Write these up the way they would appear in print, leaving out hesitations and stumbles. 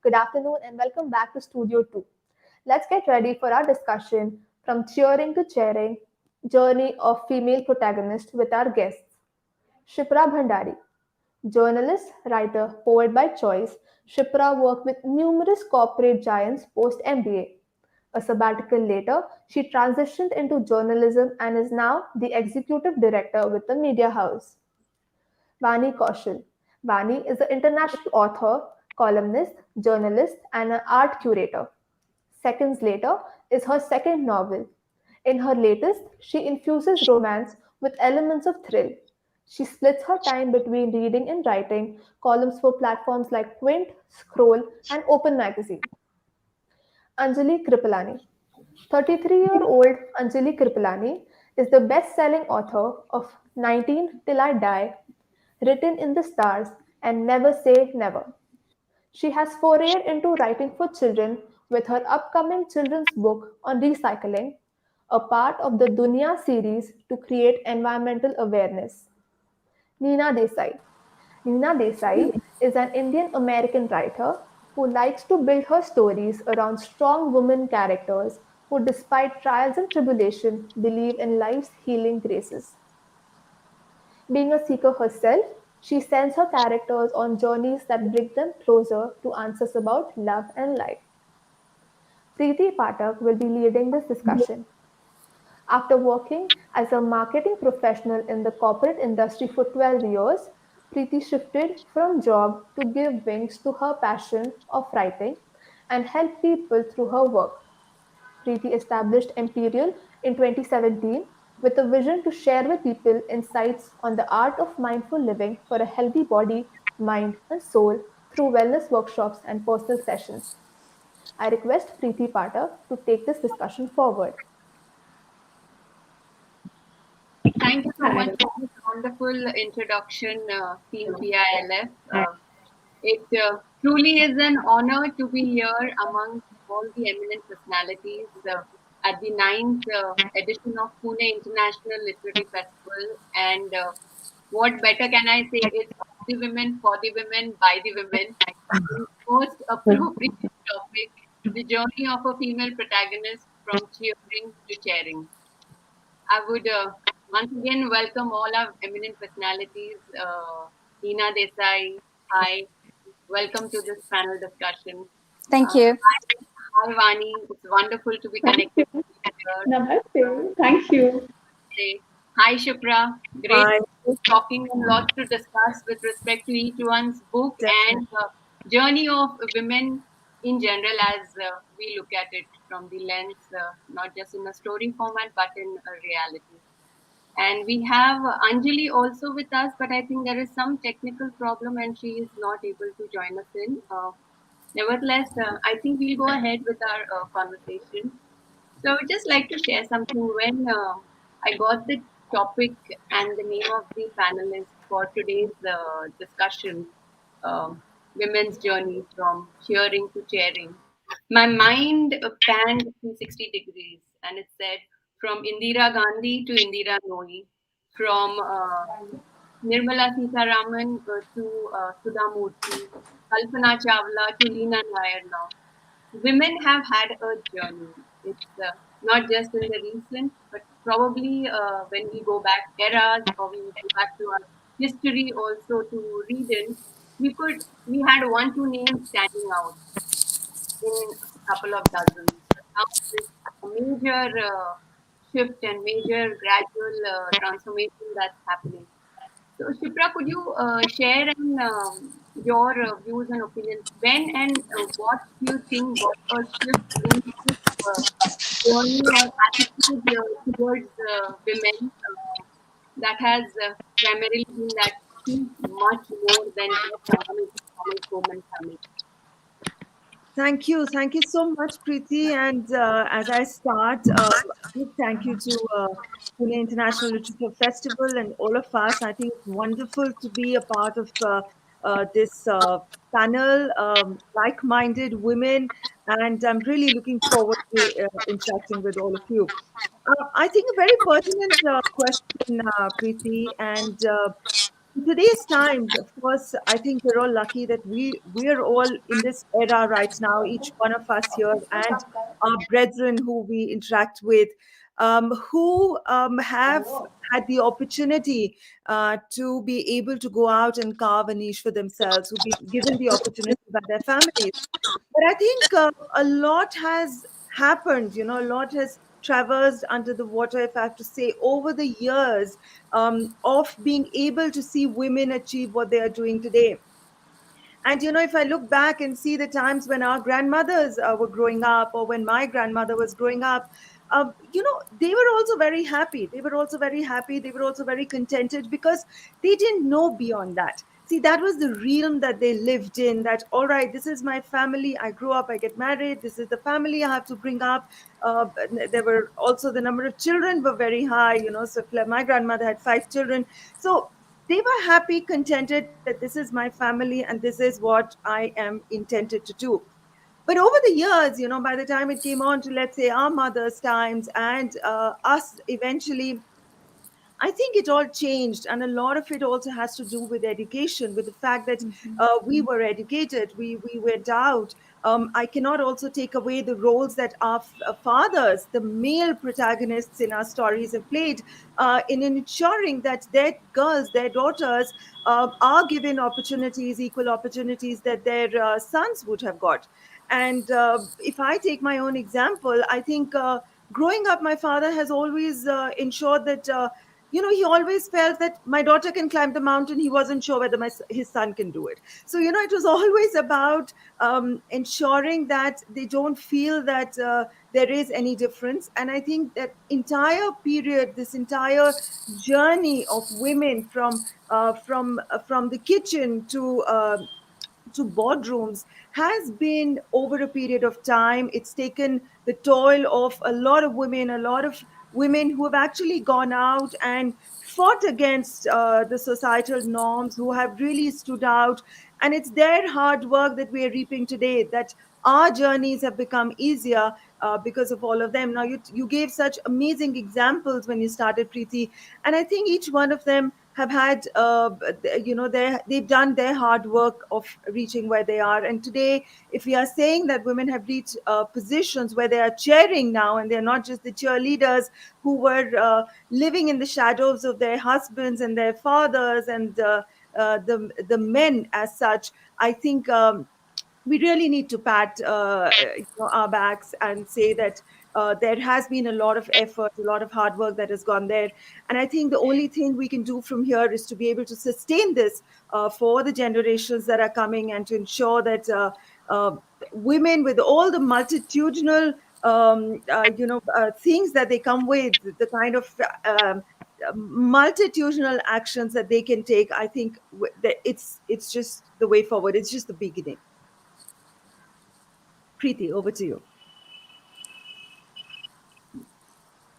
Good afternoon and welcome back to Studio 2. Let's get ready for our discussion from cheering to chairing journey of female protagonist with our guests. Shipra Bhandari, journalist, writer, poet by choice, Shipra worked with numerous corporate giants post MBA. A sabbatical later, she transitioned into journalism and is now the executive director with the media house. Vani Kaushal. Vani is an international author, columnist, journalist, and an art curator. Seconds Later is her second novel. In her latest, she infuses romance with elements of thrill. She splits her time between reading and writing columns for platforms like Quint, Scroll, and Open Magazine. Anjali Kripalani. 33-year-old Anjali Kripalani is the best-selling author of 19 Till I Die, Written in the Stars, and Never Say Never. She has forayed into writing for children with her upcoming children's book on recycling, a part of the Dunya series to create environmental awareness. Neena Desai. Neena Desai is an Indian American writer who likes to build her stories around strong women characters who, despite trials and tribulation, believe in life's healing graces. Being a seeker herself, she sends her characters on journeys that bring them closer to answers about love and life. Preeti Patak will be leading this discussion. After working as a marketing professional in the corporate industry for 12 years, Preeti shifted from job to give wings to her passion of writing and help people through her work. Preeti established Imperial in 2017 with a vision to share with people insights on the art of mindful living for a healthy body, mind, and soul through wellness workshops and personal sessions. I request Preeti Patak to take this discussion forward. Thank you so much for this wonderful introduction, Team PILF. It truly is an honor to be here among all the eminent personalities at the ninth edition of Pune International Literary Festival. And what better can I say? It's of the women, for the women, by the women. The most appropriate topic, the journey of a female protagonist from cheering to chairing. I would once again welcome all our eminent personalities. Hina Desai, hi, welcome to this panel discussion. Thank you. Hi, Vani, it's wonderful to be Thank connected you. with you Namaste. Thank you. today. Hi, Shupra, great Hi, talking and lots to discuss with respect to each one's book definitely. and journey of women in general as we look at it from the lens, not just in a story format, but in a reality. And we have Anjali also with us, but I think there is some technical problem and she is not able to join us in. Nevertheless, I think we'll go ahead with our conversation. So I would just like to share something. When I got the topic and the name of the panelist for today's discussion, women's journey from cheering to chairing, my mind panned 360 degrees and it said from Indira Gandhi to Indira Nooyi, from Nirmala Sitharaman to Sudha Murthy, Kalpana Chawla to Leena Nair now. Women have had a journey. It's not just in the recent, but probably when we go back eras or we go back to our history also to read in, we had one two names standing out in a couple of dozens. But now there's a major shift and major gradual transformation that's happening. So, Shipra, could you share your views and opinions? When and what do you think got a shift in this journey or attitude towards women that has primarily been that she's much more than just someone who's a common woman family? Thank you. Thank you so much, Preeti. And as I start, big thank you to Pune International Literature Festival and all of us. I think it's wonderful to be a part of this panel, like-minded women, and I'm really looking forward to interacting with all of you. I think a very pertinent question, Preeti, and in today's times, of course, I think we're all lucky that we're all in this era right now, each one of us here, and our brethren who we interact with, who have had the opportunity to be able to go out and carve a niche for themselves, who've been given the opportunity by their families. But I think a lot has happened, a lot has traversed under the water, if I have to say, over the years of being able to see women achieve what they are doing today. And if I look back and see the times when our grandmothers were growing up, or when my grandmother was growing up, they were also very happy. They were also very happy. They were also very contented because they didn't know beyond that. See, that was the realm that they lived in. That, all right, this is my family. I grew up, I get married. This is the family I have to bring up. There were also the number of children were very high. So my grandmother had 5 children. So they were happy, contented that this is my family and this is what I am intended to do. But over the years, by the time it came on to, let's say, our mother's times and us eventually, I think it all changed, and a lot of it also has to do with education, with the fact that we were educated, we went out. I cannot also take away the roles that our fathers, the male protagonists in our stories, have played in ensuring that their girls, their daughters, are given opportunities, equal opportunities that their sons would have got. And if I take my own example, I think growing up, my father has always ensured that. He always felt that my daughter can climb the mountain. He wasn't sure whether his son can do it. So, it was always about ensuring that they don't feel that there is any difference. And I think that entire period, this entire journey of women from the kitchen to boardrooms has been over a period of time. It's taken the toil of a lot of women, a lot of women who have actually gone out and fought against the societal norms, who have really stood out. And it's their hard work that we are reaping today, that our journeys have become easier because of all of them. Now, you gave such amazing examples when you started, Preeti, and I think each one of them have had, they've done their hard work of reaching where they are. And today, if we are saying that women have reached positions where they are cheering now, and they're not just the cheerleaders who were living in the shadows of their husbands and their fathers and the men as such, I think. We really need to pat our backs and say that there has been a lot of effort, a lot of hard work that has gone there. And I think the only thing we can do from here is to be able to sustain this for the generations that are coming, and to ensure that women, with all the multitudinal things that they come with, the kind of multitudinal actions that they can take, I think that it's just the way forward. It's just the beginning. Preeti, over to you.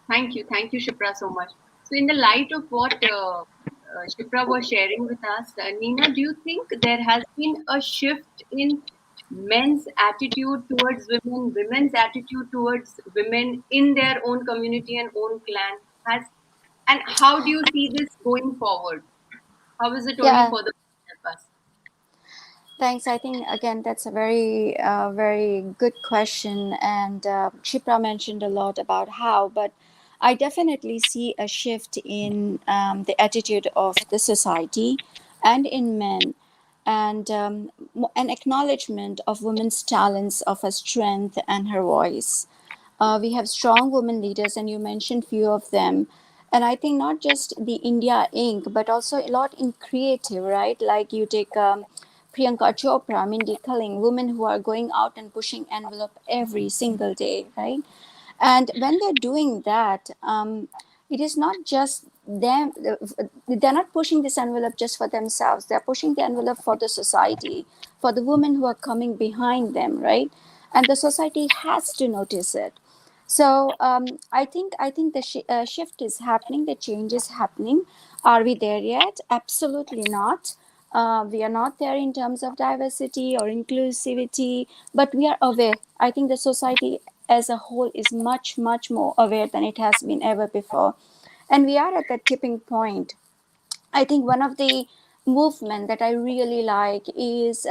Thank you, Shipra, so much. So, in the light of what Shipra was sharing with us, Nina, do you think there has been a shift in men's attitude towards women, women's attitude towards women in their own community and own clan? And how do you see this going forward? How is it only Yeah, for the help us? thanks. I think again that's a very good question, and Shipra mentioned a lot about how, but I definitely see a shift in the attitude of the society and in men, and an acknowledgement of women's talents, of her strength and her voice. We have strong women leaders, and you mentioned few of them. And I think not just the India Inc., but also a lot in creative, right? Like you take Priyanka Chopra, Mindy Kaling, women who are going out and pushing envelope every single day, right? And when they're doing that, it is not just them, they're not pushing this envelope just for themselves, they're pushing the envelope for the society, for the women who are coming behind them, right? And the society has to notice it. So I think the shift is happening, the change is happening. Are we there yet? Absolutely not. We are not there in terms of diversity or inclusivity, but we are aware. I think the society as a whole is much more aware than it has been ever before, and we are at that tipping point. I think one of the movement that I really like is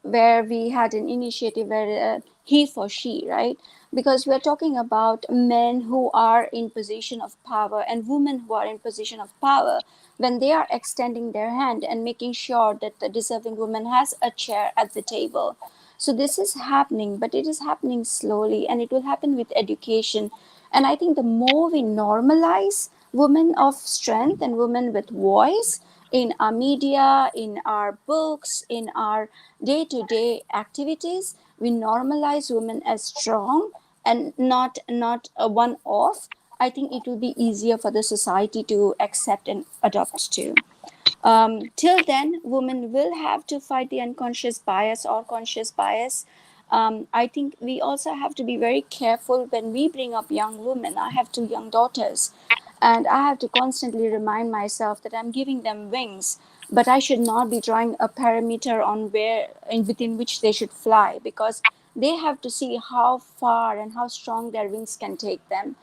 where we had an initiative where he for she, right? Because we're talking about men who are in position of power and women who are in position of power, when they are extending their hand and making sure that the deserving woman has a chair at the table. So this is happening, but it is happening slowly, and it will happen with education. And I think the more we normalize women of strength and women with voice in our media, in our books, in our day-to-day activities, we normalize women as strong and not a one-off. I think it will be easier for the society to accept and adopt too. Till then, women will have to fight the unconscious bias or conscious bias. I think we also have to be very careful when we bring up young women. I have two young daughters, and I have to constantly remind myself that I'm giving them wings, but I should not be drawing a parameter on where in within which they should fly, because they have to see how far and how strong their wings can take them.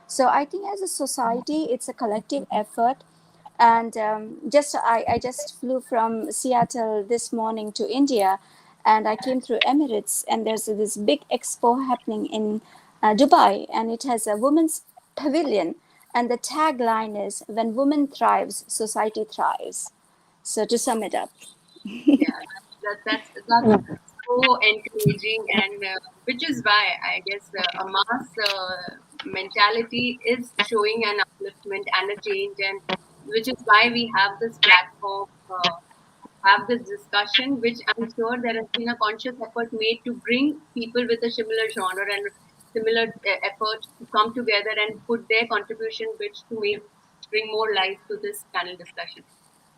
So I think as a society, it's a collective effort. And I just flew from Seattle this morning to India, and I came through Emirates, and there's this big expo happening in Dubai, and it has a women's pavilion, and the tagline is "When women thrives, society thrives." So to sum it up. Yeah, that's so encouraging, and which is why I guess a mass mentality is showing an upliftment and a change, and which is why we have this platform, have this discussion, which I'm sure there has been a conscious effort made to bring people with a similar genre and similar effort to come together and put their contribution, which to make bring more life to this panel discussion.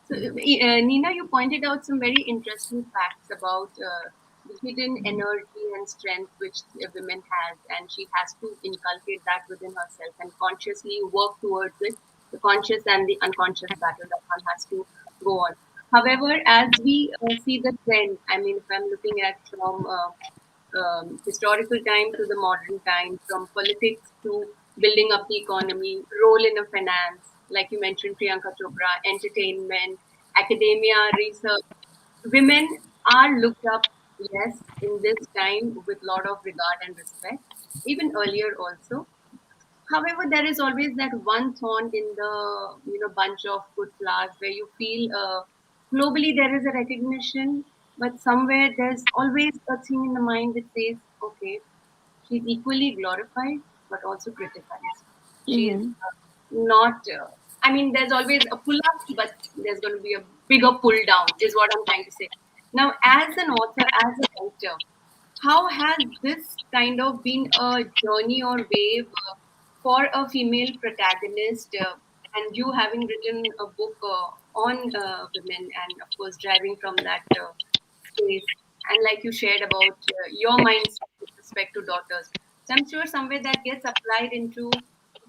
So, Nina, you pointed out some very interesting facts about the hidden energy and strength which a woman has, and she has to inculcate that within herself and consciously work towards it. The conscious and the unconscious battle that one has to go on. However, as we see the trend, I mean, if I'm looking at from historical time to the modern time, from politics to building up the economy, role in a finance, like you mentioned, Priyanka Chopra, entertainment, academia, research. Women are looked up, yes, in this time with a lot of regard and respect, even earlier also. However, there is always that one thorn in the bunch of good flowers where you feel globally there is a recognition, but somewhere there's always a thing in the mind that says, okay, she's equally glorified but also criticized. She's Mm-hmm. not. I mean, there's always a pull up, but there's going to be a bigger pull down. Is what I'm trying to say. Now, as an author, as a writer, how has this kind of been a journey or wave for a female protagonist, and you having written a book on women, and of course driving from that space, and like you shared about your mindset with respect to daughters, so I'm sure somewhere that gets applied into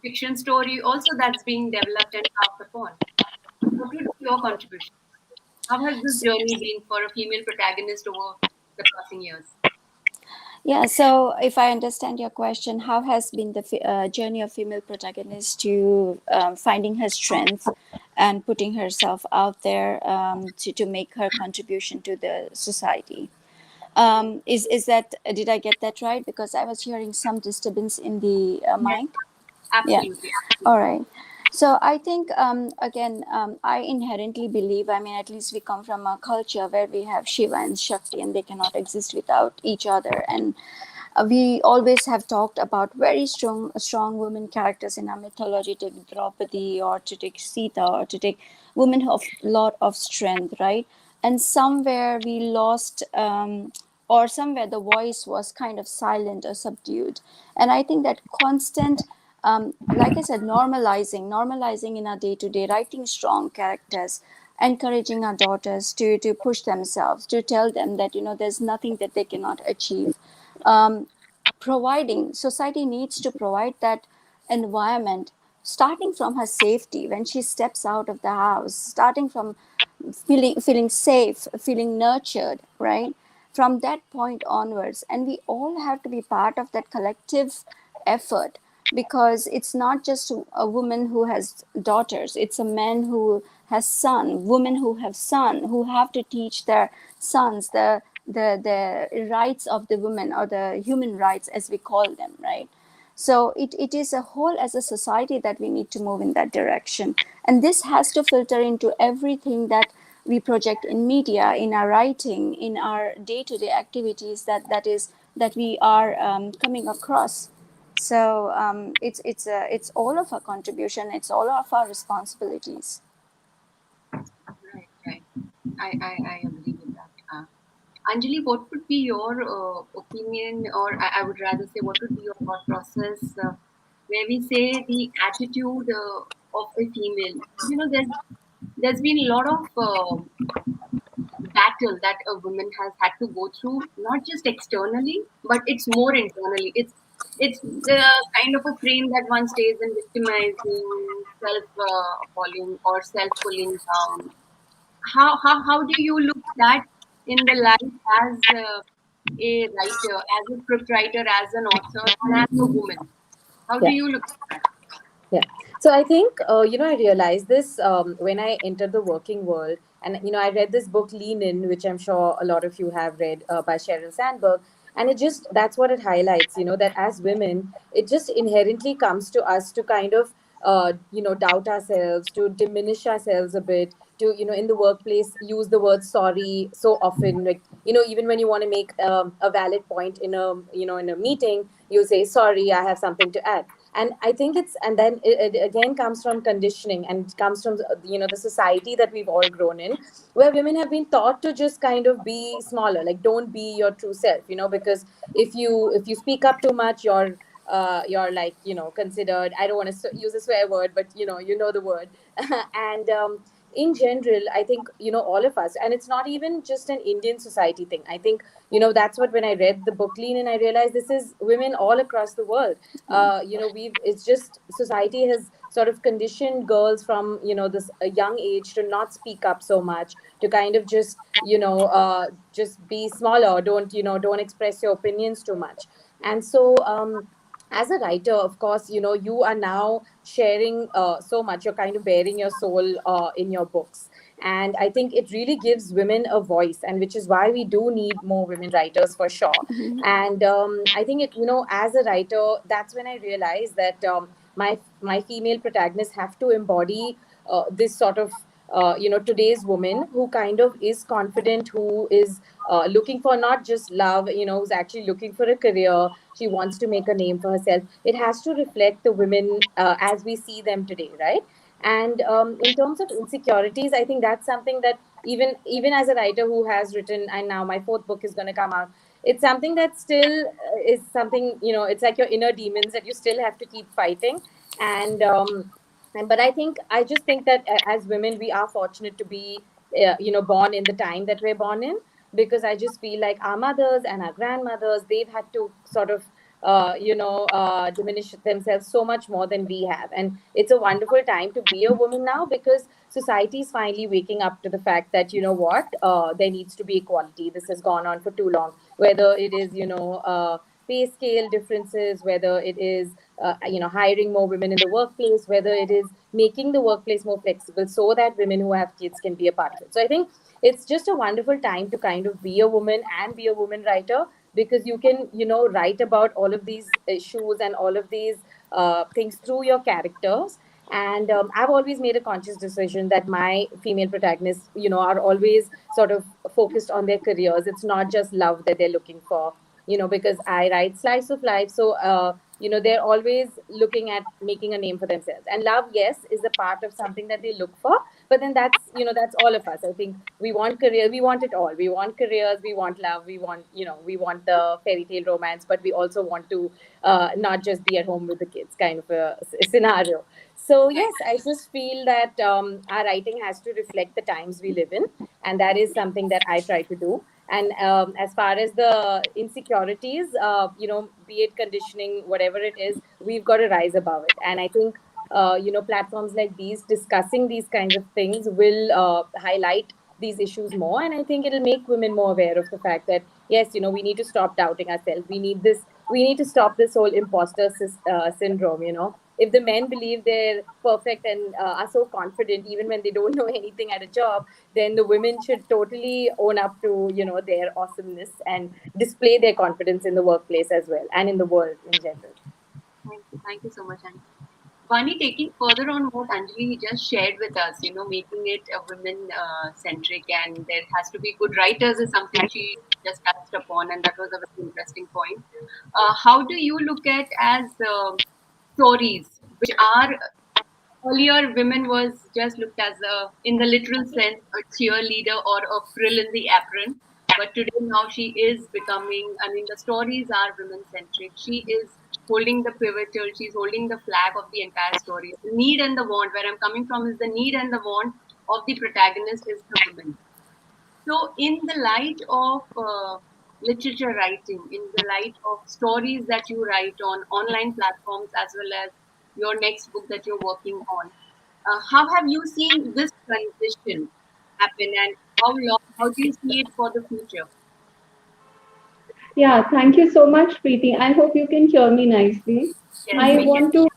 fiction story also that's being developed and harped upon. What would be your contribution? How has this journey been for a female protagonist over the passing years? Yeah, so if I understand your question, how has been the journey of female protagonist to finding her strength and putting herself out there to make her contribution to the society? Is that, did I get that right? Because I was hearing some disturbance in the Yes, mic. Yeah. absolutely, All absolutely. right. So I think again, I inherently believe. I mean, at least we come from a culture where we have Shiva and Shakti, and they cannot exist without each other. And we always have talked about very strong women characters in our mythology. Take Draupadi, or to take Sita, or to take women of lot of strength, right? And somewhere we lost. Or somewhere the voice was kind of silent or subdued, and I think that constant, like I said, normalizing in our day to day, writing strong characters, encouraging our daughters to push themselves, to tell them that there's nothing that they cannot achieve. Um, Providing, society needs to provide that environment, starting from her safety when she steps out of the house, starting from feeling safe, feeling nurtured, right? From that point onwards, and we all have to be part of that collective effort, because it's not just a woman who has daughters, it's a man who has son, women who have son, who have to teach their sons the rights of the women, or the human rights as we call them, right? So it is a whole, as a society, that we need to move in that direction. And this has to filter into everything that we project in media, in our writing, in our day-to-day activities, that we are coming across. So it's all of our contribution, it's all of our responsibilities. Right, right. I agree with that. Anjali, what would be your opinion, or I would rather say, what would be your thought process where we say the attitude of a female? There's been a lot of battle that a woman has had to go through, not just externally, but it's more internally. It's the kind of a frame that one stays in, victimizing, self falling, or self pulling down. How do you look that in the life as a writer, as a scriptwriter, as an author, and as a woman? How do Yeah, you look at that? yeah. So I think, I realized this when I entered the working world. And, I read this book, Lean In, which I'm sure a lot of you have read, by Sheryl Sandberg. And that's what it highlights, that as women, it just inherently comes to us to kind of, doubt ourselves, to diminish ourselves a bit, to, in the workplace, use the word sorry so often. Like, even when you want to make a valid point in a meeting, you say, sorry, I have something to add. And I think and then it again comes from conditioning, and comes from the society that we've all grown in, where women have been taught to just kind of be smaller, like don't be your true self, because if you speak up too much, you're like, considered, I don't want to use a swear word, but you know the word. And in general, I think, all of us, and it's not even just an Indian society thing. I think, that's what, when I read the book Lean, and I realized this is women all across the world. We've it's just society has sort of conditioned girls from, this a young age, to not speak up so much, to kind of just be smaller, don't express your opinions too much. And so as a writer, of course, you are now sharing so much. You're kind of bearing your soul in your books. And I think it really gives women a voice, and which is why we do need more women writers for sure. Mhm. And I think as a writer, that's when I realized that my female protagonists have to embody this sort of today's woman who kind of is confident, who is looking for not just love, who's actually looking for a career. She wants to make a name for herself. It has to reflect the women as we see them today, right? And in terms of insecurities, I think that's something that even as a writer who has written, and now my fourth book is going to come out, it's something that still is something, it's like your inner demons that you still have to keep fighting. And but I just think that as women we are fortunate to be born in the time that we're born in, because I just feel like our mothers and our grandmothers, they've had to sort of diminish themselves so much more than we have. And it's a wonderful time to be a woman now, because society is finally waking up to the fact that, there needs to be equality. This has gone on for too long, whether it is, pay scale differences, whether it is hiring more women in the workplace, whether it is making the workplace more flexible so that women who have kids can be a part of it. So I think it's just a wonderful time to kind of be a woman and be a woman writer, because you can write about all of these issues and all of these things through your characters. And I've always made a conscious decision that my female protagonists are always sort of focused on their careers. It's not just love that they're looking for, because I write slice of life. So they're always looking at making a name for themselves. And love, yes, is a part of something that they look for. But then that's all of us. I think we want career, we want it all. We want careers, we want love, we want the fairy tale romance, but we also want to not just be at home with the kids, kind of a scenario. So yes, I just feel that our writing has to reflect the times we live in, and that is something that I try to do. And as far as the insecurities, be it conditioning, whatever it is, we've got to rise above it. And I think platforms like these discussing these kinds of things will highlight these issues more. And I think it'll make women more aware of the fact that yes, we need to stop doubting ourselves. We need to stop this whole syndrome. If the men believe they're perfect and are so confident even when they don't know anything at a job, then the women should totally own up to their awesomeness and display their confidence in the workplace as well, and in the world in general. Thank you so much, Anjali. Vani, taking further on what Anjali just shared with us, making it a women centric, and there has to be good writers is something she just touched upon, and that was a very interesting point. How do you look at as stories which are earlier women was just looked as in the literal sense, a cheerleader or a frill in the apron, but today now she is becoming, I mean, the stories are women centric. She is holding the pivotal, she's holding the flag of the entire story. The need and the want, where I'm coming from is the need and the want of the protagonist is the woman. So in the light of literature writing, in the light of stories that you write on online platforms, as well as your next book that you're working on, how have you seen this transition happen, and how do you see it for the future? Yeah, thank you so much, Preeti. I hope you can hear me nicely. Yes, I we can. want to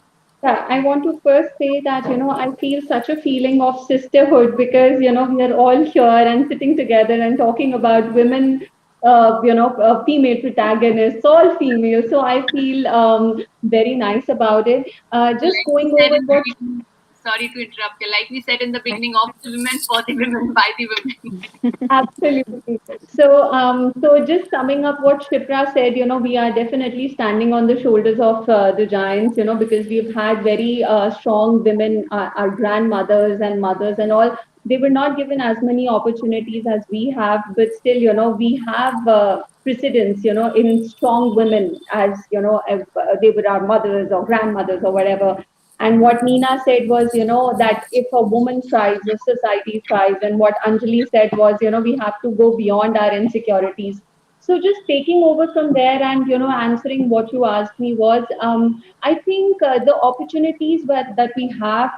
I want to first say that, I feel such a feeling of sisterhood because, we are all here and sitting together and talking about women, female protagonists, all female. So I feel very nice about it. Just Like we going said over in the what beginning, sorry to interrupt you. Like we said in the beginning, of the women, for the women, by the women. Absolutely. So just summing up what Shipra said, we are definitely standing on the shoulders of the giants, because we've had very strong women, our grandmothers and mothers and all. They were not given as many opportunities as we have, but still, we have precedence, in strong women as, if, they were our mothers or grandmothers or whatever. And what Nina said was, that if a woman tries, a society tries. And what Anjali said was, we have to go beyond our insecurities. So just taking over from there and answering what you asked me was, I think the opportunities that we have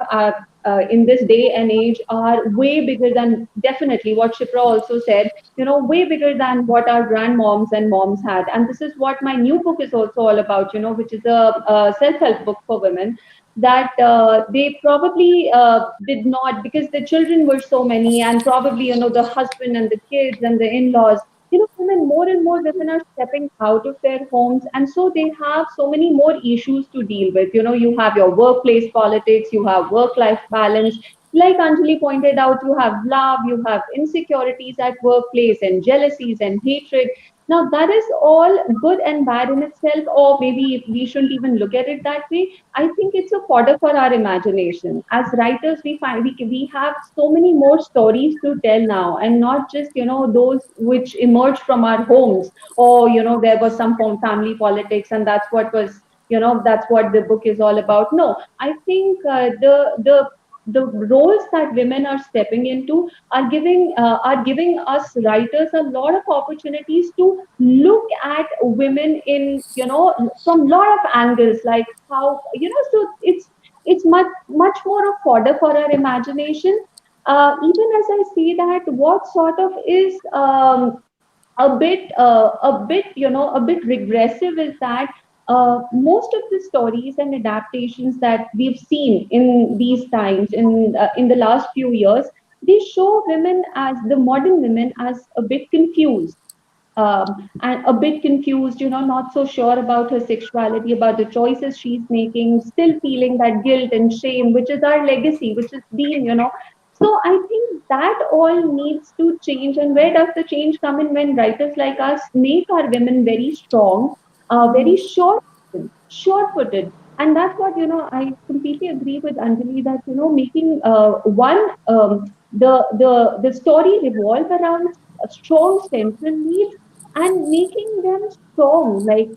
in this day and age are way bigger than, definitely what Shipra also said, way bigger than what our grandmoms and moms had. And this is what my new book is also all about, which is a self-help book for women, that they probably did not, because the children were so many, and probably the husband and the kids and the in-laws, women, more and more women are stepping out of their homes, and so they have so many more issues to deal with. You have your workplace politics, you have work-life balance. Like Anjali pointed out, you have love, you have insecurities at workplace, and jealousies and hatred. Now, that is all good and bad in itself, or maybe we shouldn't even look at it that way. I think it's a fodder for our imagination. As writers, we have so many more stories to tell now, and not just those which emerge from our homes, or there was some family politics, and that's what was that's what the book is all about. No, I think the roles that women are stepping into are giving us writers a lot of opportunities to look at women in from a lot of angles, like how so it's much more of fodder for our imagination. Even as I see that, what sort of is a bit regressive is that most of the stories and adaptations that we've seen in these times, in the last few years, they show women, as the modern women, as a bit confused, and a bit confused, not so sure about her sexuality, about the choices she's making, still feeling that guilt and shame, which is our legacy, which has been, So I think that all needs to change. And where does the change come in? When writers like us make our women very strong, very sure-footed. And that's what, I completely agree with Anjali that, making the story revolve around strong central needs, and making them strong, like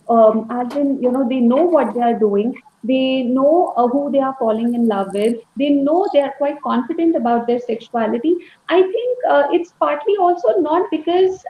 as in they know what they are doing, they know who they are falling in love with, they know they are quite confident about their sexuality. I think it's partly also not because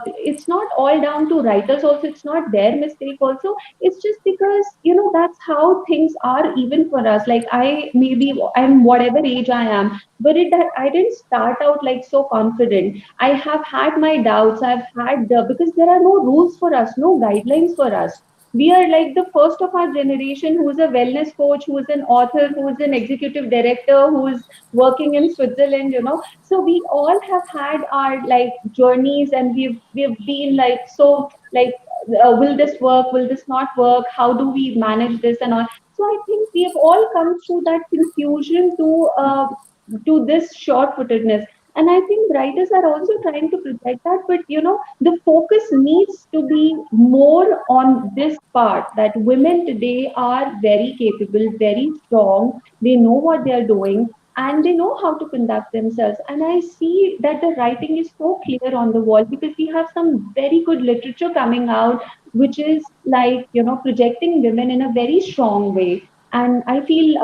it's not all down to writers also, it's not their mistake also, it's just because that's how things are even for us. Like I'm whatever age I am, but I didn't start out like so confident. I have had my doubts. I've had because there are no rules for us, no guidelines for us. We are like the first of our generation who is a wellness coach, who is an author, who is an executive director, who is working in Switzerland. So we all have had our like journeys, and we've been like so like. Will this work? Will this not work? How do we manage this and all? So I think we have all come through that confusion to this short-footedness. And I think writers are also trying to protect that, but the focus needs to be more on this part, that women today are very capable, very strong, they know what they are doing, and they know how to conduct themselves. And I see that the writing is so clear on the wall, because we have some very good literature coming out, which is like projecting women in a very strong way. And I feel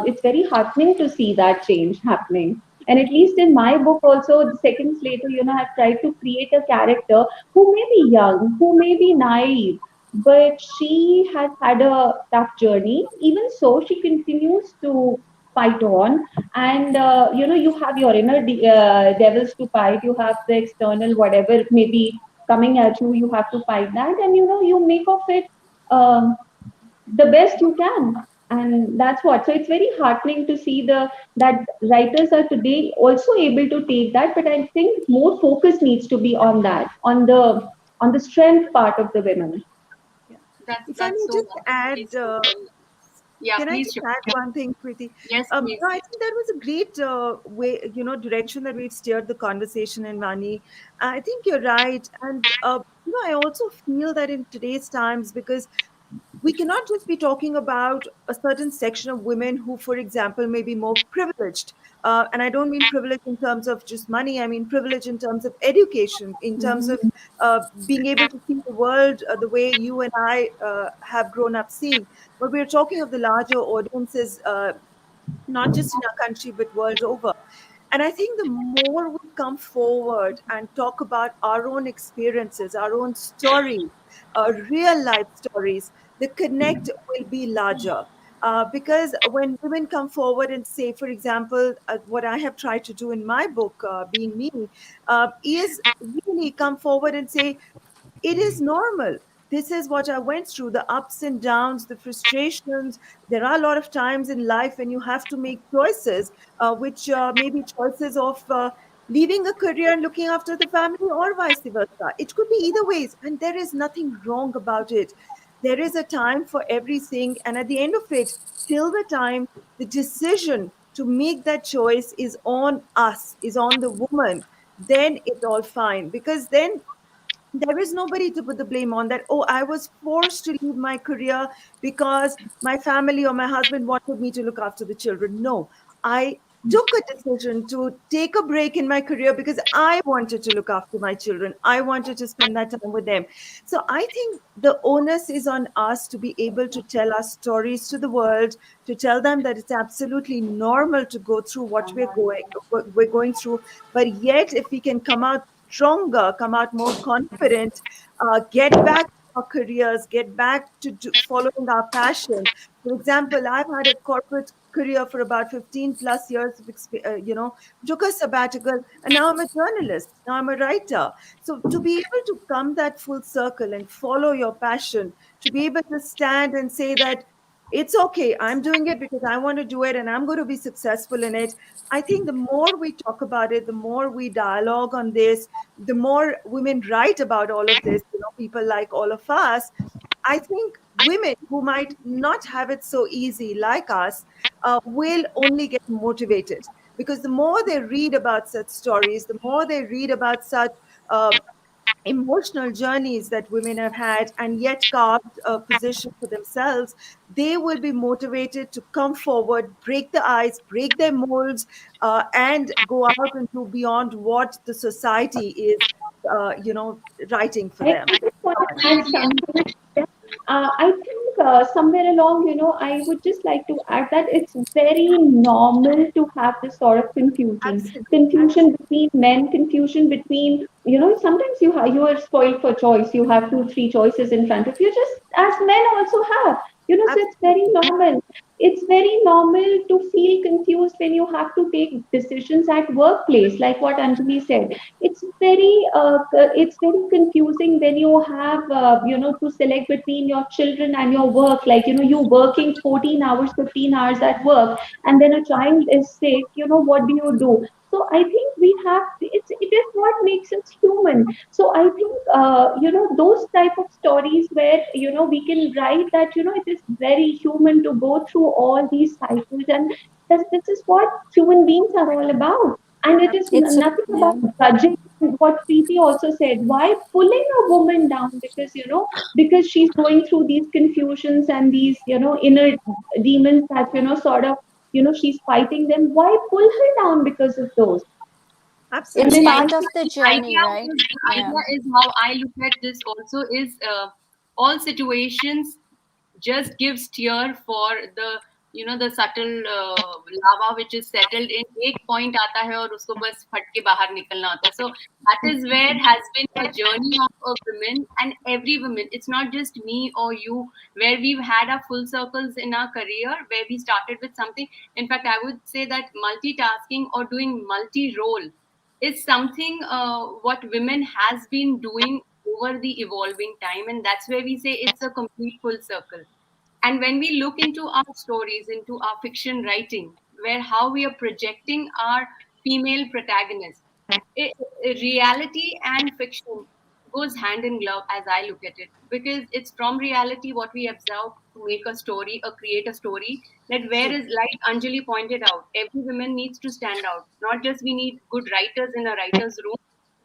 it's very heartening to see that change happening. And at least in my book also, the seconds later, I've tried to create a character who may be young, who may be naive, but she has had a tough journey. Even so, she continues to fight on. And, you have your inner devils to fight. You have the external, whatever may be coming at you, you have to fight that. And, you make of it um, the best you can. And that's what, so it's very heartening to see that writers are today also able to take that. But I think more focus needs to be on that, on the strength part of the women. If I That's may so just add, yeah, can I please, just Shipra. add one thing, Preeti? Yes, please. No, I think that was a great way, direction that we've steered the conversation in, Vani. I think you're right. And, I also feel that in today's times, because we cannot just be talking about a certain section of women who, for example, may be more privileged. And I don't mean privilege in terms of just money, I mean privilege in terms of education, in terms of being able to see the world the way you and I have grown up seeing. But we're talking of the larger audiences, not just in our country, but world over. And I think the more we come forward and talk about our own experiences, our own stories, real life stories, the connect will be larger. Because when women come forward and say, for example, what I have tried to do in my book, Being Me, is really come forward and say, it is normal. This is what I went through, the ups and downs, the frustrations. There are a lot of times in life when you have to make choices, which may be choices of leaving a career and looking after the family, or vice versa. It could be either ways, and there is nothing wrong about it. There is a time for everything, and at the end of it, till the time the decision to make that choice is on us, is on the woman, then it's all fine. Because then there is nobody to put the blame on, that, oh, I was forced to leave my career because my family or my husband wanted me to look after the children. No, I took a decision to take a break in my career because I wanted to look after my children. I wanted to spend that time with them. So I think the onus is on us to be able to tell our stories to the world, to tell them that it's absolutely normal to go through what we're going through. But yet, if we can come out stronger, come out more confident, get back to our careers, get back to following our passion. For example, I've had a corporate career for about 15 plus years of took a sabbatical, and now I'm a journalist, now I'm a writer. So to be able to come that full circle and follow your passion, to be able to stand and say that it's okay, I'm doing it because I want to do it and I'm going to be successful in it. I think the more we talk about it, the more we dialogue on this, the more women write about all of this, people like all of us. I think women who might not have it so easy like us will only get motivated, because the more they read about such stories, the more they read about such uh, emotional journeys that women have had and yet carved a position for themselves, they will be motivated to come forward, break the ice, break their molds, and go out and do beyond what the society is, writing for I them. just want to add something. I think somewhere along, I would just like to add that it's very normal to have this sort of confusion. Absolutely. Confusion between men, confusion between, sometimes you are spoiled for choice. You have two, three choices in front of you, just as men also have. So it's very Absolutely. normal. It's very normal to feel confused when you have to take decisions at workplace, like what Anjali said. It's very confusing when you have to select between your children and your work, like you working 14 hours, 15 hours at work, and then a child is sick. What do you do? So I think it is what makes us human. So I think those type of stories where we can write that it is very human to go through all these cycles, and this is what human beings are all about. And it is It's a nothing yeah. about judging. What Preeti also said, why pulling a woman down because because she's going through these confusions and these inner demons that sort of she's fighting them. Why pull her down because of those? It's The Absolutely. part idea, of the the journey, idea right? is, the Yeah. idea is how I look at this also is all situations just give steer for the the subtle lava which is settled in एक point आता है और उसको बस फट के बाहर निकलना होता है. So that is where has been a journey of a woman, and every woman. It's not just me or you, where we've had our full circles in our career, where we started with something. In fact, I would say that multitasking or doing multi-role is something what women has been doing over the evolving time, and that's where we say it's a complete full circle. And when we look into our stories, into our fiction writing, where how we are projecting our female protagonists, reality and fiction goes hand in glove as I look at it, because it's from reality what we observe to make a story or create a story. That where True. is, like Anjali pointed out, every woman needs to stand out. Not just we need good writers in a writer's room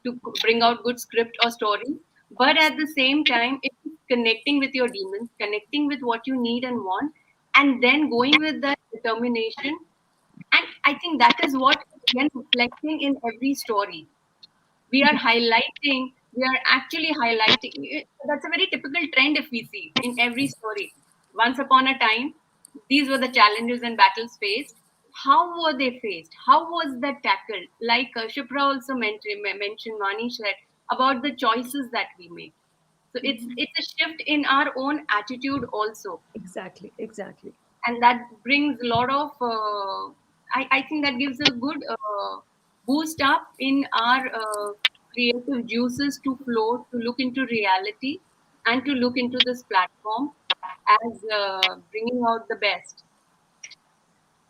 to bring out good script or story, but at the same time it's connecting with your demons, connecting with what you need and want, and then going with that determination. And I think that is what again reflecting in every story. We are highlighting, we are actually highlighting. That's a very typical trend if we see in every story. Once upon a time, these were the challenges and battles faced. how were they faced? How was that tackled? Like Shipra also mentioned, Manish, that about the choices that we make. So it's a shift in our own attitude also, Exactly, exactly. and that brings a lot of. I think that gives a good boost up in our creative juices to flow, to look into reality, and to look into this platform as bringing out the best,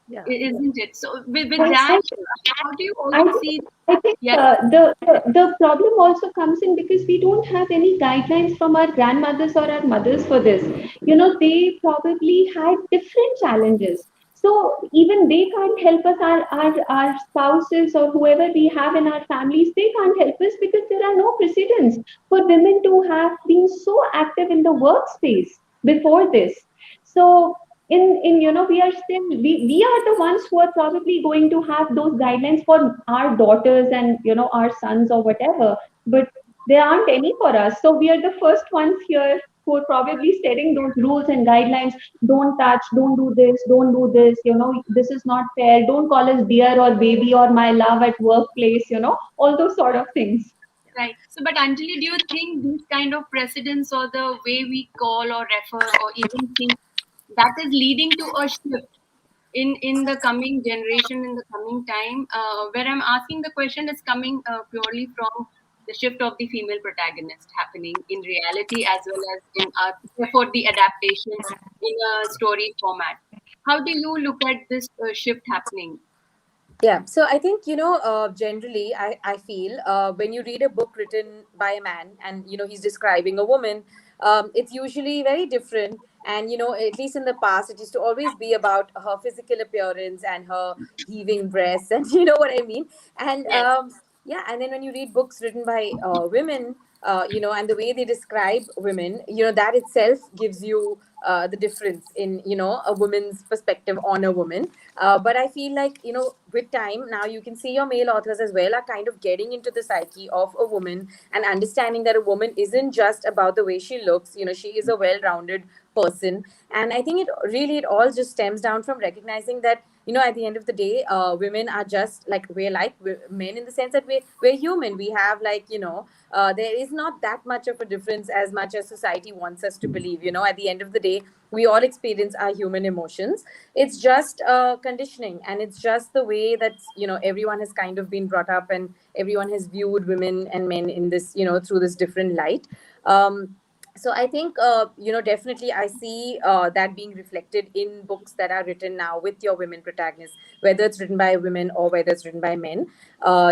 Yeah. isn't it? So with that, Exactly. how do you I also think see? I think Yes, the problem also comes in because we don't have any guidelines from our grandmothers or our mothers for this. You know, they probably had different challenges. So even they can't help us, our spouses or whoever we have in our families, they can't help us because there are no precedents for women to have been so active in the workspace before this. So in we are still we are the ones who are probably going to have those guidelines for our daughters and our sons or whatever, but there aren't any for us, so we are the first ones here who are probably setting those rules and guidelines. Don't touch, don't do this, don't do this, this is not fair, don't call us dear or baby or my love at workplace, all those sort of things. right. So, but Anjali, do you think these kind of precedents or the way we call or refer or even think that is leading to a shift in the coming generation, in the coming time? Where I'm asking the question is coming purely from the shift of the female protagonist happening in reality as well as in for the adaptations in a story format. How do you look at this shift happening? Yeah, so I think, generally, I feel when you read a book written by a man and, he's describing a woman, it's usually very different. And, at least in the past, it used to always be about her physical appearance and her heaving breasts, and you know what I mean? And Yes, yeah, and then when you read books written by women, and the way they describe women, that itself gives you the difference in, a woman's perspective on a woman. But I feel like, with time, now you can see your male authors as well are kind of getting into the psyche of a woman and understanding that a woman isn't just about the way she looks. She is a well rounded person. And I think it all just stems down from recognizing that, at the end of the day, women are just like we're men in the sense that we're human. We have, like, there is not that much of a difference as much as society wants us to believe. At the end of the day, we all experience our human emotions. It's just conditioning, and it's just the way that everyone has kind of been brought up, and everyone has viewed women and men in this, through this different light. So I think, definitely I see that being reflected in books that are written now with your women protagonists, whether it's written by women or whether it's written by men.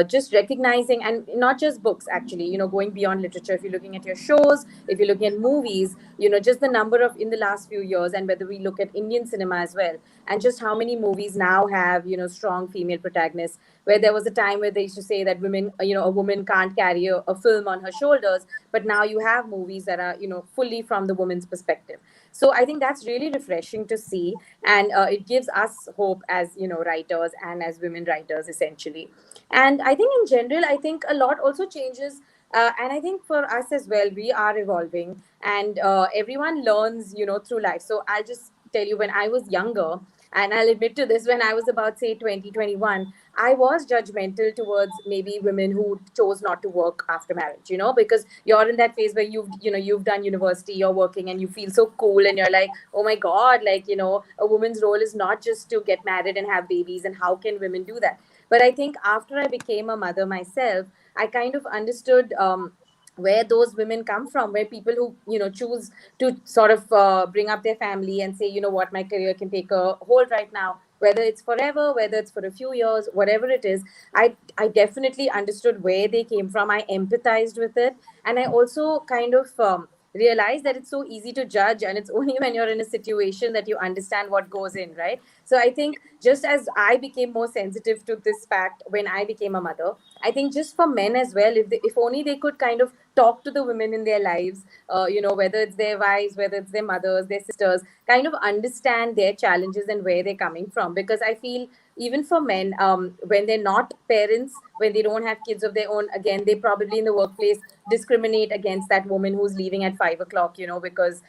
Just recognizing, and not just books, actually, going beyond literature. If you're looking at your shows, if you're looking at movies, just the number of, in the last few years, and whether we look at Indian cinema as well, and just how many movies now have, strong female protagonists, where there was a time where they used to say that women, a woman can't carry a film on her shoulders, but now you have movies that are, fully from the woman's perspective. So I think that's really refreshing to see, and it gives us hope as, writers and as women writers, essentially. And I think in general, I think a lot also changes. And I think for us as well, we are evolving, and everyone learns, through life. So I'll just tell you, when I was younger, and I'll admit to this, when I was about, say, 2021, I was judgmental towards maybe women who chose not to work after marriage, because you're in that phase where you've done university, you're working, and you feel so cool, and you're like, oh my God, like, a woman's role is not just to get married and have babies, and how can women do that? But I think after I became a mother myself, I kind of understood where those women come from, where people who, choose to sort of bring up their family and say, what, my career can take a hold right now, whether it's forever, whether it's for a few years, whatever it is. I definitely understood where they came from. I empathized with it, and I also kind of realized that it's so easy to judge, and it's only when you're in a situation that you understand what goes in, right? So I think, just as I became more sensitive to this fact when I became a mother, I think just for men as well, if only they could kind of talk to the women in their lives, whether it's their wives, whether it's their mothers, their sisters, kind of understand their challenges and where they're coming from. Because I feel even for men, when they're not parents, when they don't have kids of their own, again, they probably in the workplace discriminate against that woman who's leaving at 5 o'clock, because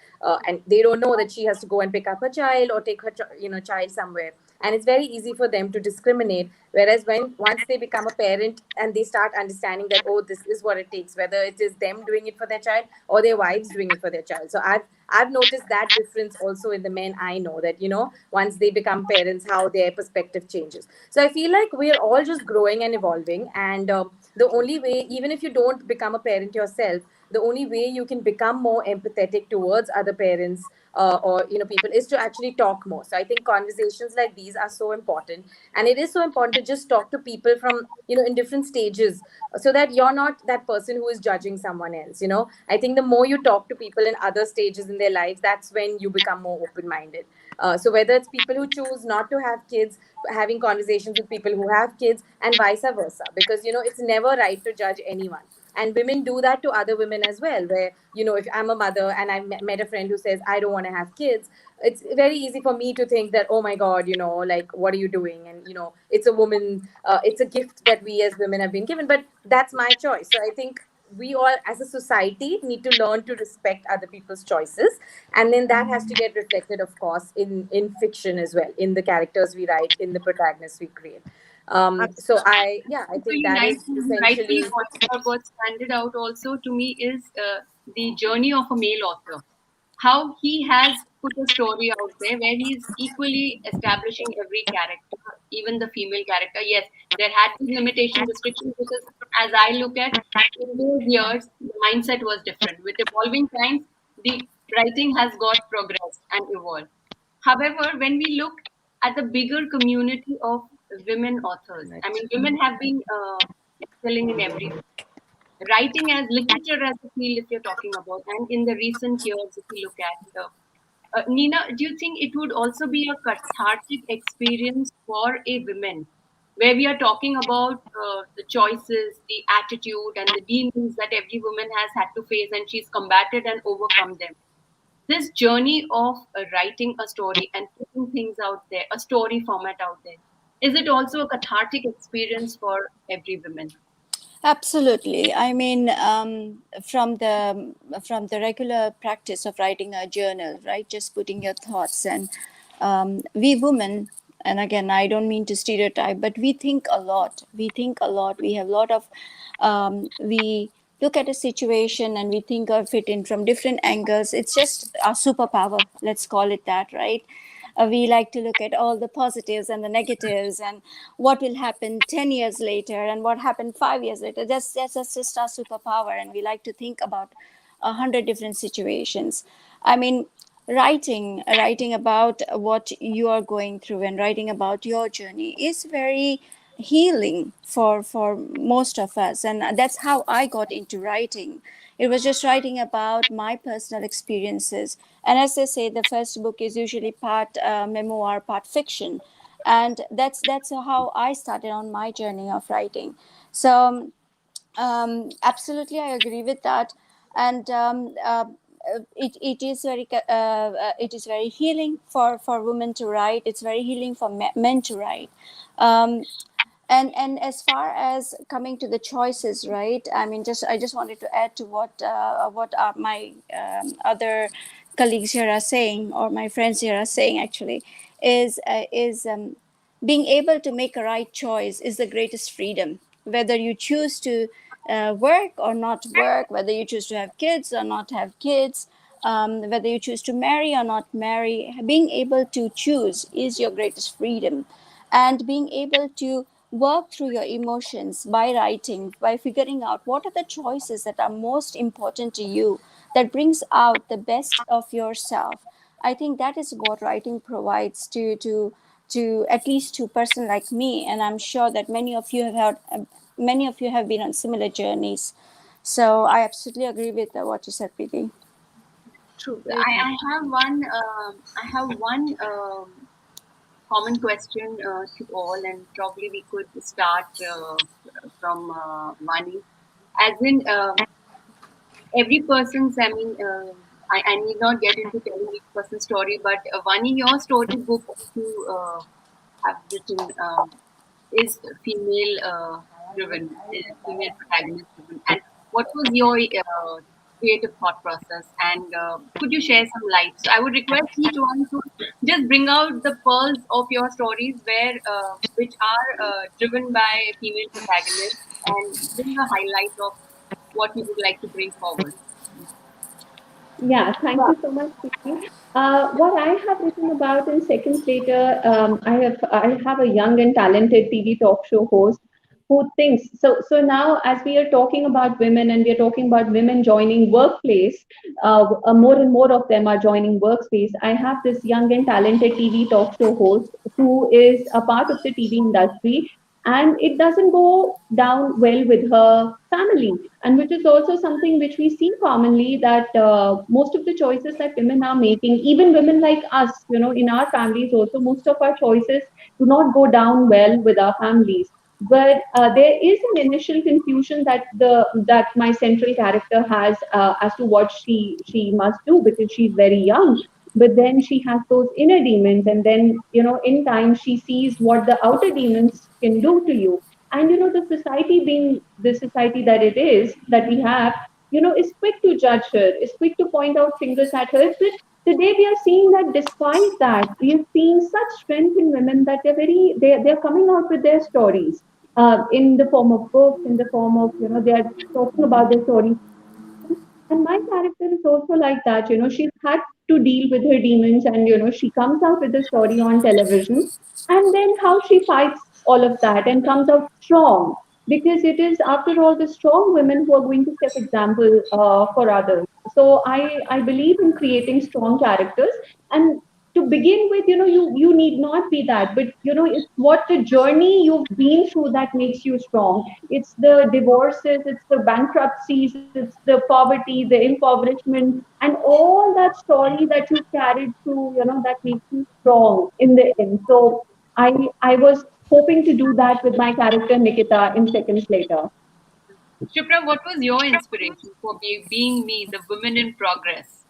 and they don't know that she has to go and pick up her child or take her child somewhere, and it's very easy for them to discriminate. Whereas when once they become a parent and they start understanding that, oh, this is what it takes, whether it is them doing it for their child or their wives doing it for their child. So I've noticed that difference also in the men I know, that once they become parents, how their perspective changes. So I feel like we're all just growing and evolving, and the only way, even if you don't become a parent yourself, the only way you can become more empathetic towards other parents, or people, is to actually talk more. So I think conversations like these are so important, and it is so important to just talk to people from in different stages, so that you're not that person who is judging someone else. I think the more you talk to people in other stages in their lives, that's when you become more open minded. So whether it's people who choose not to have kids, having conversations with people who have kids, and vice versa, because it's never right to judge anyone. And women do that to other women as well, where if I'm a mother and I've met a friend who says I don't want to have kids, it's very easy for me to think that, oh my god, like, what are you doing? And it's a woman, it's a gift that we as women have been given, but that's my choice. So I think we all as a society need to learn to respect other people's choices, and then that has to get reflected, of course, in fiction as well, in the characters we write, in the protagonists we create. So I think Really that nice is and rightfully essentially. pointed out. What standed out also to me is the journey of a male author. How he has put a story out there where he's equally establishing every character, even the female character. Yes, there had been limitation restrictions because, as I look at, in those years, the mindset was different. With evolving times, the writing has got progressed and evolved. However, when we look at the bigger community of women authors, I mean, women have been excelling in every writing as literature as a field, if you're talking about, and in the recent years, if you look at Nina, do you think it would also be a cathartic experience for a woman, where we are talking about the choices, the attitude, and the demons that every woman has had to face, and she's combated and overcome them? This journey of writing a story and putting things out there, a story format out there, is it also a cathartic experience for every woman? Absolutely. I mean, from the regular practice of writing a journal, right? Just putting your thoughts, and we women, and again, I don't mean to stereotype, but we think a lot. We think a lot. We have a lot of, we look at a situation and we think of it in from different angles. It's just our superpower. Let's call it that, right? We like to look at all the positives and the negatives, and what will happen 10 years later and what happened 5 years later. That's just our superpower, and we like to think about 100 different situations. I mean, writing about what you are going through and writing about your journey is very healing for most of us, and that's how I got into writing. It was just writing about my personal experiences, and as they say, the first book is usually part memoir, part fiction, and that's how I started on my journey of writing. So absolutely, I agree with that, and it is very healing for women to write. It's very healing for men to write. Um, and as far as coming to the choices, right? I mean, I just wanted to add to what my other colleagues here are saying, or my friends here are saying, actually, is being able to make a right choice is the greatest freedom. Whether you choose to work or not work, whether you choose to have kids or not have kids, whether you choose to marry or not marry, being able to choose is your greatest freedom. And being able to work through your emotions by writing, by figuring out what are the choices that are most important to you, that brings out the best of yourself. I think that is what writing provides to at least to a person like me, and I'm sure that many of you have been on similar journeys. So I absolutely agree with what you said, Preeti. True. So Very true. I have one common question to all, and probably we could start from Vani. As in, every person's, I mean, I need not get into telling each person's story, but Vani, your storybook to have written is female driven, is female protagonist driven. And what was your creative thought process? And could you share some light? So I would request each one to just bring out the pearls of your stories where which are driven by female protagonists and bring a highlight of what you would like to bring forward. Yeah, thank you so much, Preeti. What I have written about in Seconds Later, I have a young and talented TV talk show host who thinks so. So now, as we are talking about women and we are talking about women joining workplace, more and more of them are joining workspace. I have this young and talented TV talk show host who is a part of the TV industry, and it doesn't go down well with her family, and which is also something which we see commonly, that most of the choices that women are making, even women like us, in our families also, most of our choices do not go down well with our families. But there is an initial confusion that my central character has, as to what she must do, because she's very young. But then she has those inner demons, and then in time she sees what the outer demons can do to you. And the society, being the society that it is, that we have, is quick to judge her, is quick to point out fingers at her. But today we are seeing that despite that, we are seeing such strength in women, that they're coming out with their stories, in the form of books, in the form of, they are talking about their stories. And my character is also like that. She's had to deal with her demons, and she comes out with the story on television, and then how she fights all of that and comes out strong, because it is, after all, the strong women who are going to set example for others. So I believe in creating strong characters. And to begin with, you need not be that, but it's what the journey you've been through that makes you strong. It's the divorces, it's the bankruptcies, it's the poverty, the impoverishment, and all that story that you carried through, that makes you strong in the end. So I was hoping to do that with my character Nikita in Seconds Later. Shipra, what was your inspiration for being me, the woman in progress?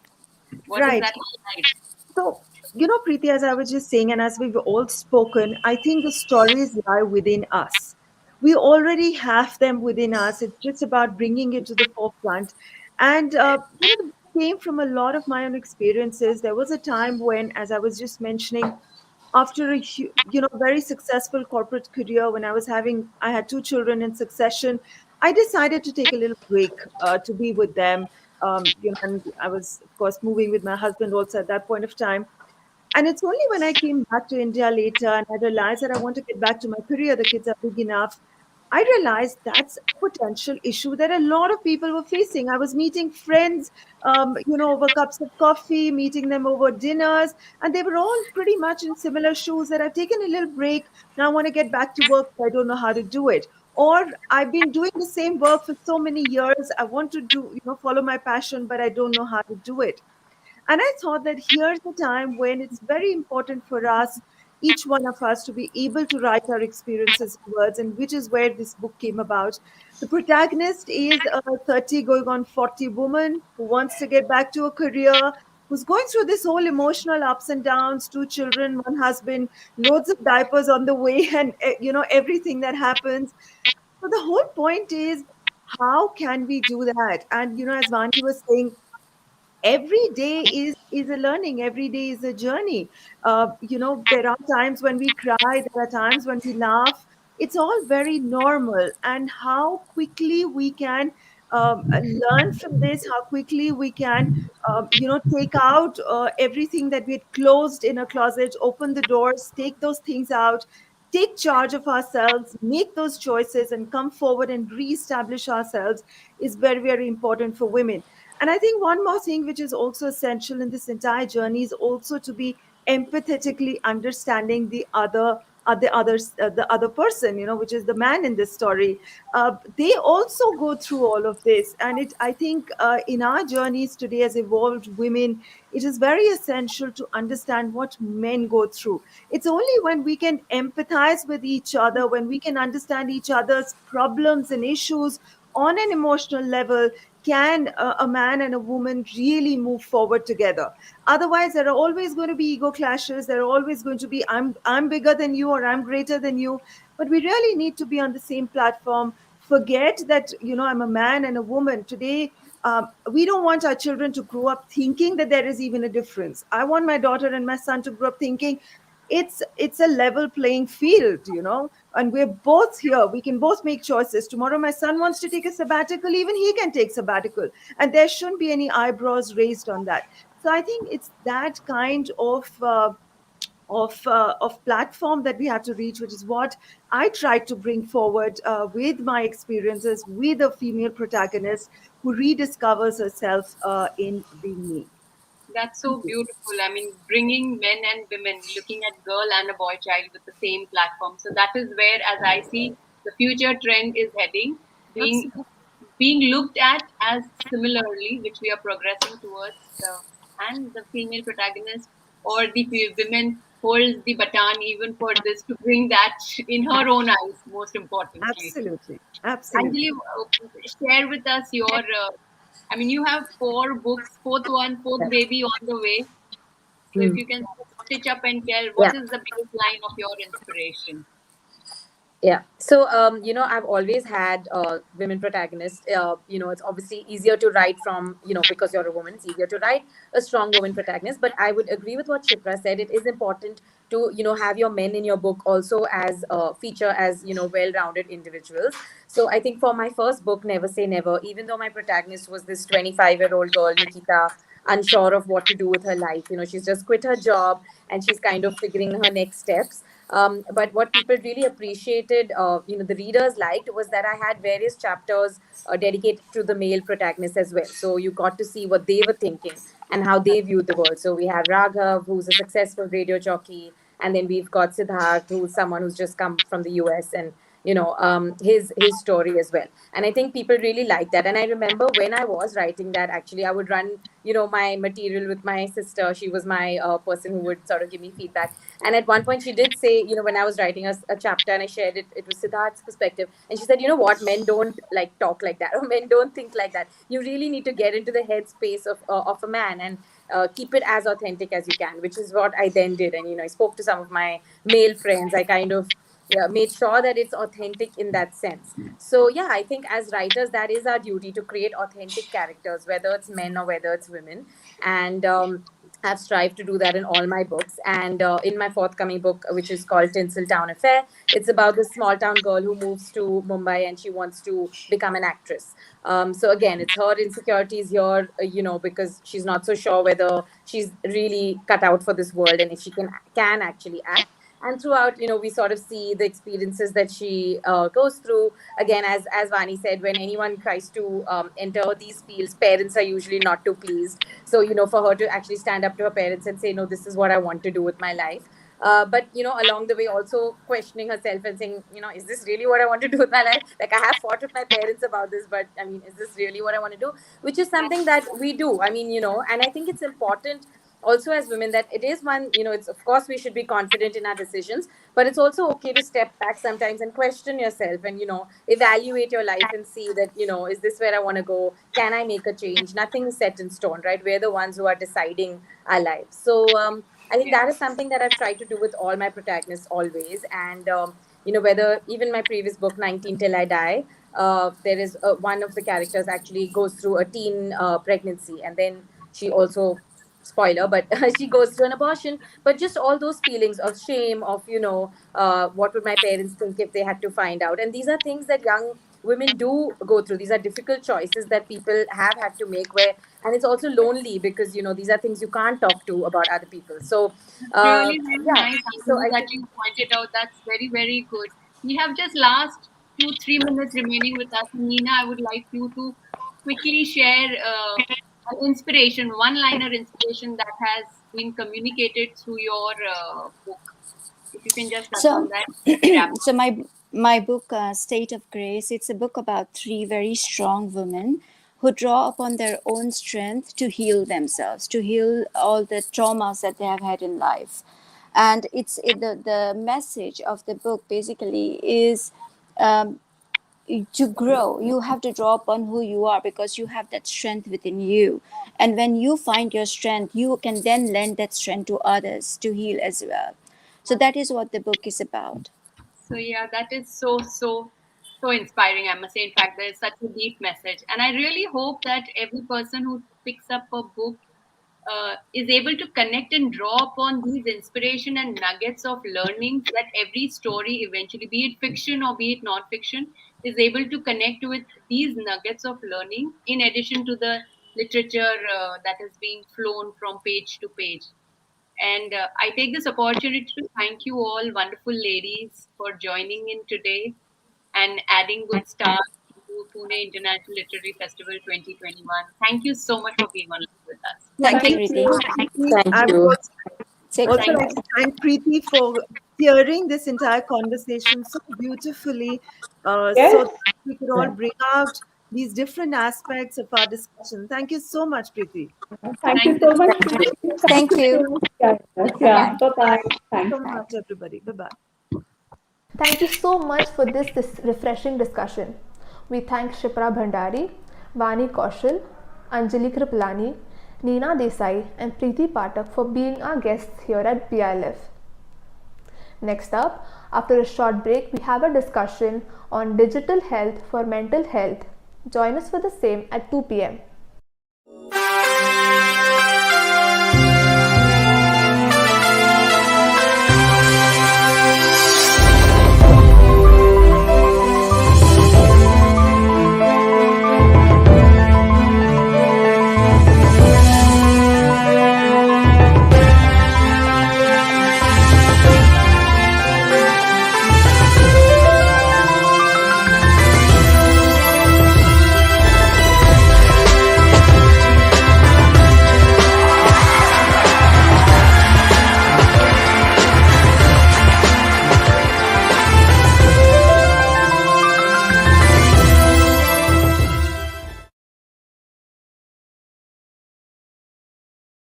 What is Right. that highlight? So, Preeti, as I was just saying, and as we've all spoken, I think the stories lie within us. We already have them within us. It's just about bringing it to the forefront. And, the book came from a lot of my own experiences. There was a time when, as I was just mentioning, after a very successful corporate career, when I had two children in succession, I decided to take a little break, to be with them. And I was, of course, moving with my husband also at that point of time. And it's only when I came back to India later and I realized that I want to get back to my career, the kids are big enough. I realized that's a potential issue that a lot of people were facing. I was meeting friends, over cups of coffee, meeting them over dinners, and they were all pretty much in similar shoes, that I've taken a little break. Now I want to get back to work, but I don't know how to do it. Or I've been doing the same work for so many years. I want to follow my passion, but I don't know how to do it. And I thought that here's the time when it's very important for us, each one of us, to be able to write our experiences in words, and which is where this book came about. The protagonist is a 30 going on 40 woman who wants to get back to a career, who's going through this whole emotional ups and downs, two children, one husband, loads of diapers on the way, and everything that happens. So the whole point is, how can we do that? And as Vani was saying, every day is a learning, every day is a journey. There are times when we cry, there are times when we laugh. It's all very normal. And how quickly we can learn from this, how quickly we can take out everything that we had closed in a closet, open the doors, take those things out, take charge of ourselves, make those choices, and come forward and re-establish ourselves, is very, very important for women. And I think one more thing which is also essential in this entire journey is also to be empathetically understanding the other person, which is the man in this story. They also go through all of this, and I think, in our journeys today as evolved women, it is very essential to understand what men go through. It's only when we can empathize with each other, when we can understand each other's problems and issues on an emotional level, can a man and a woman really move forward together. Otherwise, there are always going to be ego clashes. There are always going to be I'm bigger than you, or I'm greater than you. But we really need to be on the same platform. Forget that, I'm a man and a woman today. We don't want our children to grow up thinking that there is even a difference. I want my daughter and my son to grow up thinking it's a level playing field, and we're both here. We can both make choices. Tomorrow my son wants to take a sabbatical, even he can take sabbatical, and there shouldn't be any eyebrows raised on that. So I think it's that kind of platform that we have to reach, which is what I try to bring forward with my experiences with a female protagonist who rediscovers herself in being me. That's so beautiful. I mean, bringing men and women, looking at girl and a boy child with the same platform. So that is where, as I see, the future trend is heading, being Absolutely. being looked at as similarly, which we are progressing towards. And the female protagonist or the women holds the baton even for this to bring that in her own eyes. Most importantly, Absolutely. Absolutely. Anjali, share with us your. I mean, you have 4 books, fourth baby on the way. So if Mm. you can stitch up and tell Yeah. what is the baseline of your inspiration? Yeah. So, I've always had women protagonists. It's obviously easier to write from, because you're a woman, it's easier to write a strong woman protagonist. But I would agree with what Shipra said. It is important to, have your men in your book also as feature as, well-rounded individuals. So I think for my first book, Never Say Never, even though my protagonist was this 25-year-old girl, Nikita, unsure of what to do with her life, she's just quit her job and she's kind of figuring her next steps. But what people really appreciated, the readers liked, was that I had various chapters dedicated to the male protagonist as well. So you got to see what they were thinking and how they viewed the world. So we have Raghav, who's a successful radio jockey, and then we've got Siddharth, who's someone who's just come from the US, and his story as well. And I think people really like that. And I remember when I was writing that, actually, I would run my material with my sister. She was my person who would sort of give me feedback, and at one point, she did say, when I was writing a chapter and I shared it, it was Siddharth's perspective. And she said, you know what, men don't like talk like that, or men don't think like that. You really need to get into the headspace of a man and keep it as authentic as you can, which is what I then did. And, I spoke to some of my male friends. I kind of made sure that it's authentic in that sense. So, yeah, I think as writers, that is our duty to create authentic characters, whether it's men or whether it's women. And, I've strived to do that in all my books. And in my forthcoming book, which is called Tinseltown Affair, it's about this small town girl who moves to Mumbai and she wants to become an actress. So again, it's her insecurities here, because she's not so sure whether she's really cut out for this world and if she can actually act. And throughout, we sort of see the experiences that she goes through. Again, as Vani said, when anyone tries to enter these fields, parents are usually not too pleased. So, for her to actually stand up to her parents and say, no, this is what I want to do with my life. But, along the way, also questioning herself and saying, is this really what I want to do with my life? Like, I have fought with my parents about this, but I mean, is this really what I want to do? Which is something that we do. I mean, and I think it's important also as women that it is one, it's, of course, we should be confident in our decisions, but it's also okay to step back sometimes and question yourself and, evaluate your life and see that, is this where I want to go? Can I make a change? Nothing is set in stone, right? We're the ones who are deciding our lives. So I think that is something that I've tried to do with all my protagonists always. And whether even my previous book, 19 Till I Die, there is one of the characters actually goes through a teen pregnancy, and then she also, spoiler, but she goes through an abortion. But just all those feelings of shame, of what would my parents think if they had to find out? And these are things that young women do go through. These are difficult choices that people have had to make, where, and it's also lonely because these are things you can't talk to about other people. So Really, really yeah, nice, so Anjali, I that think, you pointed out. That's very, very good. We have just last 2-3 minutes remaining with us. Nina, I would like you to quickly share an inspiration, one-liner inspiration that has been communicated through your book. If you can just touch on So, that. Yeah. so my book, State of Grace, it's a book about 3 very strong women who draw upon their own strength to heal themselves, to heal all the traumas that they have had in life. And the message of the book basically is, um, to grow, you have to draw upon who you are, because you have that strength within you. And when you find your strength, you can then lend that strength to others to heal as well. So that is what the book is about. So yeah, that is so inspiring, I must say. In fact, there is such a deep message, and I really hope that every person who picks up a book is able to connect and draw upon these inspiration and nuggets of learnings that every story eventually, be it fiction or be it non-fiction, is able to connect with these nuggets of learning in addition to the literature that is being flown from page to page. And I take this opportunity to thank you all, wonderful ladies, for joining in today and adding good stars to Pune International Literary Festival 2021. Thank you so much for being on with us. Thank you, Thank Preeti. you, Preeti. Thank I would you. Take also care. like to thank Preeti for steering this entire conversation so beautifully, Yes. so that we could all bring out these different aspects of our discussion. Thank you so much, Preeti. Thank you Thank so you. much. Thank you. Yeah, Bye. bye-bye. Thank you Thanks. so much, everybody. Bye-bye. Thank you so much for this refreshing discussion. We thank Shipra Bhandari, Vani Kaushal, Anjali Kripalani, Neena Desai, and Preeti Patak for being our guests here at PILF. Next up, after a short break, we have a discussion on digital health for mental health. Join us for the same at 2 p.m.